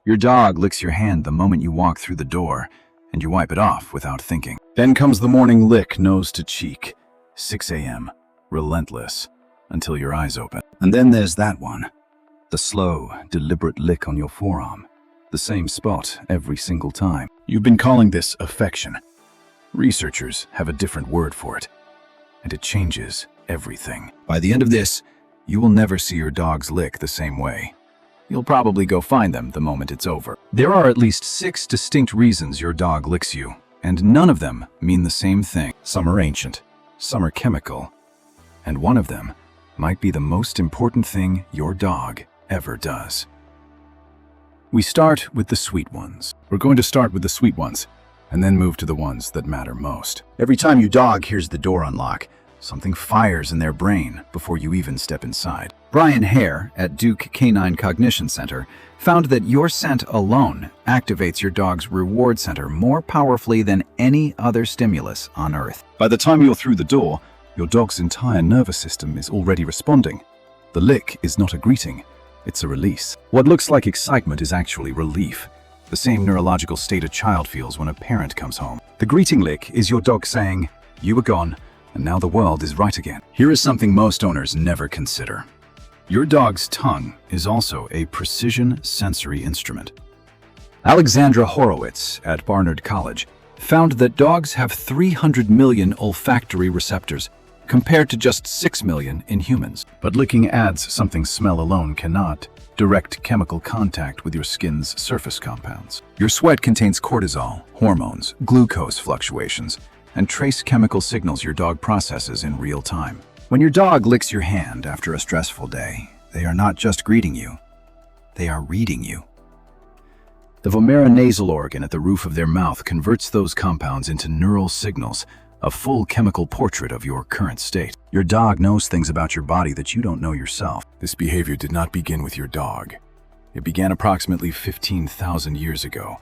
Your dog licks your hand the moment you walk through the door, and you wipe it off without thinking. Then comes the morning lick nose to cheek, 6 a.m., relentless, until your eyes open. And then there's that one, the slow, deliberate lick on your forearm, the same spot every single time. You've been calling this affection. Researchers have a different word for it, and it changes everything. By the end of this, you will never see your dogs lick the same way. You'll probably go find them the moment it's over. There are at least 6 distinct reasons your dog licks you, and none of them mean the same thing. Some are ancient, some are chemical, and one of them might be the most important thing your dog ever does. We start with the sweet ones. We're going to start with the sweet ones, and then move to the ones that matter most. Every time your dog hears the door unlock, something fires in their brain before you even step inside. Brian Hare at Duke Canine Cognition Center found that your scent alone activates your dog's reward center more powerfully than any other stimulus on Earth. By the time you're through the door, your dog's entire nervous system is already responding. The lick is not a greeting, it's a release. What looks like excitement is actually relief, the same neurological state a child feels when a parent comes home. The greeting lick is your dog saying, "You were gone, and now the world is right again." Here is something most owners never consider. Your dog's tongue is also a precision sensory instrument. Alexandra Horowitz at Barnard College found that dogs have 300 million olfactory receptors, compared to just 6 million in humans. But licking adds something smell alone cannot: direct chemical contact with your skin's surface compounds. Your sweat contains cortisol, hormones, glucose fluctuations, and trace chemical signals your dog processes in real time. When your dog licks your hand after a stressful day, they are not just greeting you, they are reading you. The vomeronasal organ at the roof of their mouth converts those compounds into neural signals, a full chemical portrait of your current state. Your dog knows things about your body that you don't know yourself. This behavior did not begin with your dog. It began approximately 15,000 years ago,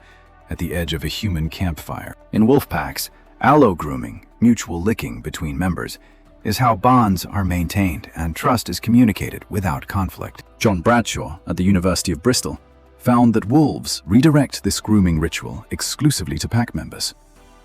at the edge of a human campfire. In wolf packs, allo-grooming, mutual licking between members, is how bonds are maintained and trust is communicated without conflict. John Bradshaw at the University of Bristol found that wolves redirect this grooming ritual exclusively to pack members,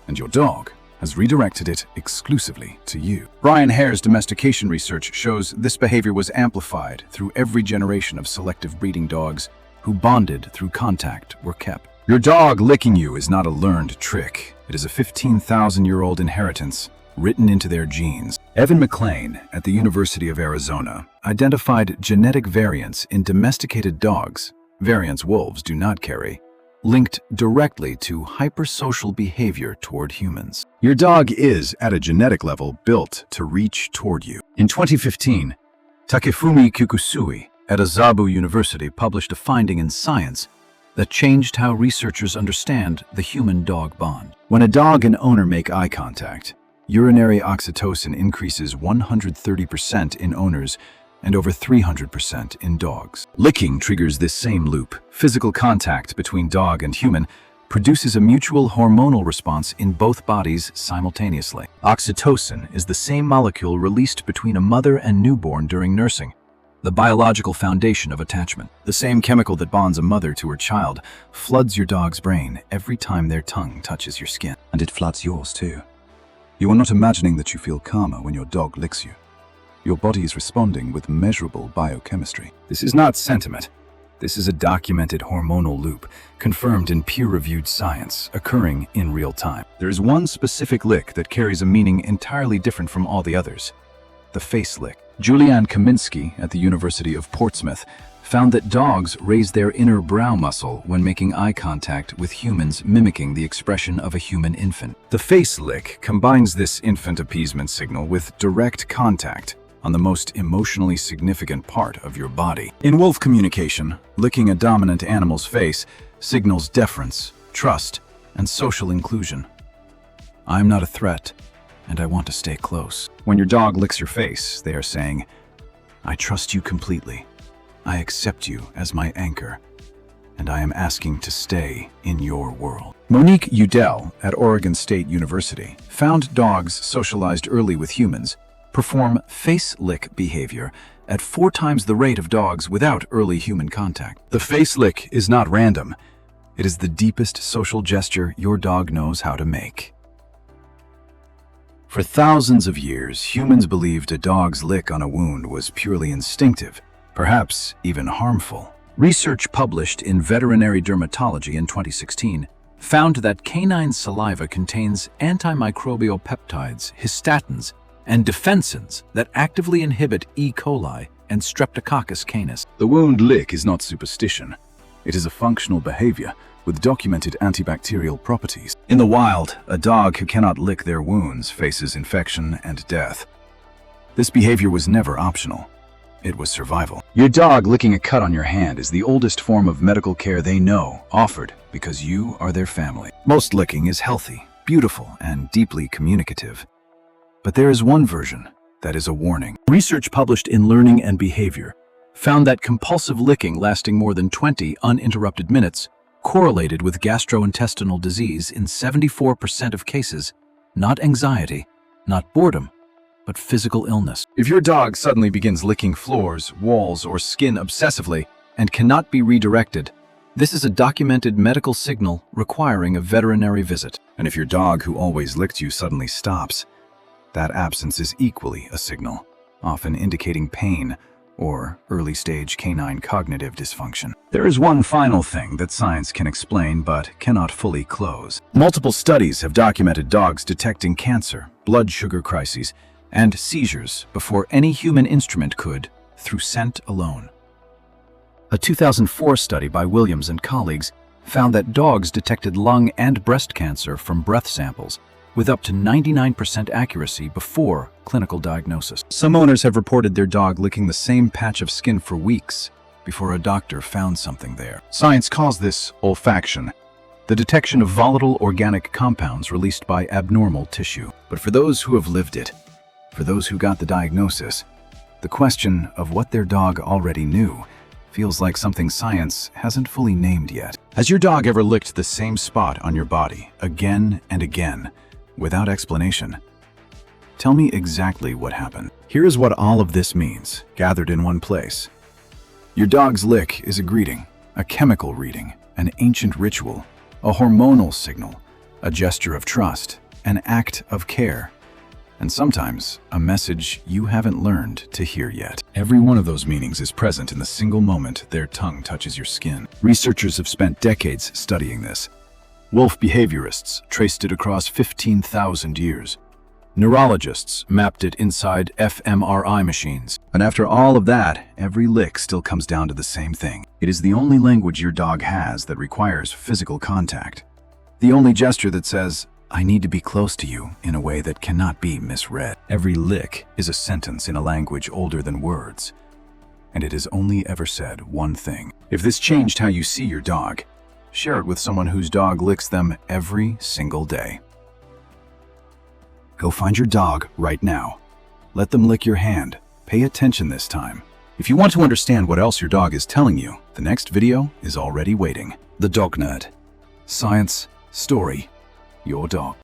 and your dog has redirected it exclusively to you. Brian Hare's domestication research shows this behavior was amplified through every generation of selective breeding dogs who bonded through contact were kept. Your dog licking you is not a learned trick. It is a 15,000-year-old inheritance written into their genes. Evan McLean at the University of Arizona identified genetic variants in domesticated dogs, variants wolves do not carry, linked directly to hypersocial behavior toward humans. Your dog is, at a genetic level, built to reach toward you. In 2015, Takefumi Kikusui at Azabu University published a finding in Science that changed how researchers understand the human-dog bond. When a dog and owner make eye contact, urinary oxytocin increases 130% in owners and over 300% in dogs. Licking triggers this same loop. Physical contact between dog and human produces a mutual hormonal response in both bodies simultaneously. Oxytocin is the same molecule released between a mother and newborn during nursing, the biological foundation of attachment. The same chemical that bonds a mother to her child floods your dog's brain every time their tongue touches your skin. And it floods yours too. You are not imagining that you feel calmer when your dog licks you. Your body is responding with measurable biochemistry. This is not sentiment. This is a documented hormonal loop, confirmed in peer-reviewed science, occurring in real time. There is one specific lick that carries a meaning entirely different from all the others: the face lick. Julianne Kaminsky at the University of Portsmouth found that dogs raise their inner brow muscle when making eye contact with humans, mimicking the expression of a human infant. The face lick combines this infant appeasement signal with direct contact on the most emotionally significant part of your body. In wolf communication, licking a dominant animal's face signals deference, trust, and social inclusion. I'm not a threat, and I want to stay close. When your dog licks your face, they are saying, I trust you completely. I accept you as my anchor, and I am asking to stay in your world. Monique Udell at Oregon State University found dogs socialized early with humans perform face lick behavior at 4 times the rate of dogs without early human contact. The face lick is not random. It is the deepest social gesture your dog knows how to make. For thousands of years, humans believed a dog's lick on a wound was purely instinctive, perhaps even harmful. Research published in Veterinary Dermatology in 2016 found that canine saliva contains antimicrobial peptides, histatins, and defensins that actively inhibit E. coli and Streptococcus canis. The wound lick is not superstition. It is a functional behavior with documented antibacterial properties. In the wild, a dog who cannot lick their wounds faces infection and death. This behavior was never optional. It was survival. Your dog licking a cut on your hand is the oldest form of medical care they know, offered because you are their family. Most licking is healthy, beautiful, and deeply communicative. But there is one version that is a warning. Research published in Learning and Behavior found that compulsive licking lasting more than 20 uninterrupted minutes correlated with gastrointestinal disease in 74% of cases, not anxiety, not boredom, but physical illness. If your dog suddenly begins licking floors, walls, or skin obsessively and cannot be redirected, this is a documented medical signal requiring a veterinary visit. And if your dog who always licked you suddenly stops, that absence is equally a signal, often indicating pain or early-stage canine cognitive dysfunction. There is one final thing that science can explain but cannot fully close. Multiple studies have documented dogs detecting cancer, blood sugar crises, and seizures before any human instrument could, through scent alone. A 2004 study by Williams and colleagues found that dogs detected lung and breast cancer from breath samples with up to 99% accuracy before clinical diagnosis. Some owners have reported their dog licking the same patch of skin for weeks before a doctor found something there. Science calls this olfaction, the detection of volatile organic compounds released by abnormal tissue. But for those who have lived it, for those who got the diagnosis, the question of what their dog already knew feels like something science hasn't fully named yet. Has your dog ever licked the same spot on your body again and again, without explanation? Tell me exactly what happened. Here is what all of this means, gathered in one place. Your dog's lick is a greeting, a chemical reading, an ancient ritual, a hormonal signal, a gesture of trust, an act of care, and sometimes a message you haven't learned to hear yet. Every one of those meanings is present in the single moment their tongue touches your skin. Researchers have spent decades studying this. Wolf behaviorists traced it across 15,000 years. Neurologists mapped it inside fMRI machines. And after all of that, every lick still comes down to the same thing. It is the only language your dog has that requires physical contact. The only gesture that says, "I need to be close to you," in a way that cannot be misread. Every lick is a sentence in a language older than words, and it has only ever said one thing. If this changed how you see your dog, share it with someone whose dog licks them every single day. Go find your dog right now. Let them lick your hand. Pay attention this time. If you want to understand what else your dog is telling you, the next video is already waiting. The Dog Nerd. Science, story, your dog.